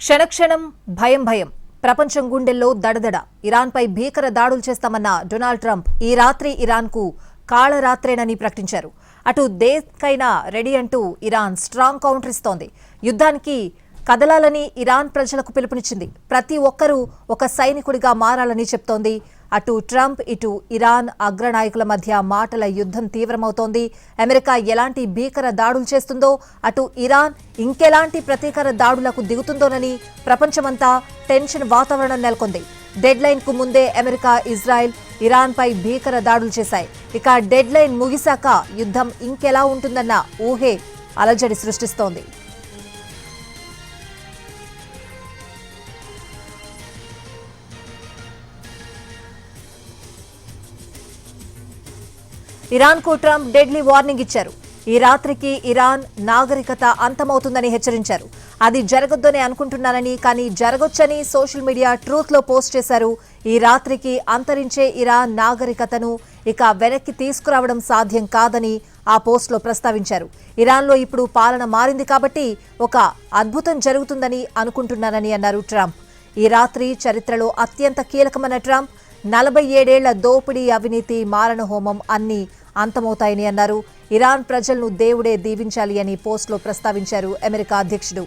క్షణక్షణం భయం భయం ప్రపంచం గుండెల్లో దడదడ ఇరాన్పై భీకర దాడులు చేస్తామన్న డొనాల్డ్ ట్రంప్ ఈ రాత్రి ఇరాన్కు కాళరాత్రేనని ప్రకటించారు. అటు దేనికైనా రెడీ అంటూ ఇరాన్ స్ట్రాంగ్ కౌంటర్ ఇస్తోంది. యుద్ధానికి కదలాలని ఇరాన్ ప్రజలకు పిలుపునిచ్చింది. ప్రతి ఒక్కరూ ఒక సైనికుడిగా మారాలని చెప్తోంది. అటు ట్రంప్ ఇటు ఇరాన్ అగ్రనాయకుల మధ్య మాటల యుద్ధం తీవ్రమవుతోంది. అమెరికా ఎలాంటి భీకర దాడులు చేస్తుందో అటు ఇరాన్ ఇంకెలాంటి ప్రతీకార దాడులకు దిగుతుందోనని ప్రపంచమంతా టెన్షన్ వాతావరణం నెలకొంది. డెడ్ లైన్ కు ముందే అమెరికా, ఇజ్రాయెల్ ఇరాన్ పై భీకర దాడులు చేశాయి. ఇక డెడ్ లైన్ ముగిశాక యుద్ధం ఇంకెలా ఉంటుందన్న ఊహే అలజడి సృష్టిస్తోంది. ఇరాన్కు ట్రంప్ డెడ్లీ వార్నింగ్ ఇచ్చారు. ఈ రాత్రికి ఇరాన్ నాగరికత అంతమవుతుందని హెచ్చరించారు. అది జరగొద్దని అనుకుంటున్నానని, కానీ జరగొచ్చని సోషల్ మీడియా ట్రూత్ లో పోస్ట్ చేశారు. ఈ రాత్రికి అంతరించే ఇరాన్ నాగరికతను ఇక వెనక్కి తీసుకురావడం సాధ్యం కాదని ఆ పోస్ట్ లో ప్రస్తావించారు. ఇరాన్లో ఇప్పుడు పాలన మారింది కాబట్టి ఒక అద్భుతం జరుగుతుందని అనుకుంటున్నానని అన్నారు ట్రంప్. ఈ రాత్రి చరిత్రలో అత్యంత కీలకమైన ట్రంప్ 47 ఏళ్ల దోపిడీ, అవినీతి, మారణ హోమం అన్నీ అంతమవుతాయని అన్నారు. ఇరాన్ ప్రజలను దేవుడే దీవించాలి అని పోస్టులో ప్రస్తావించారు అమెరికా అధ్యక్షుడు.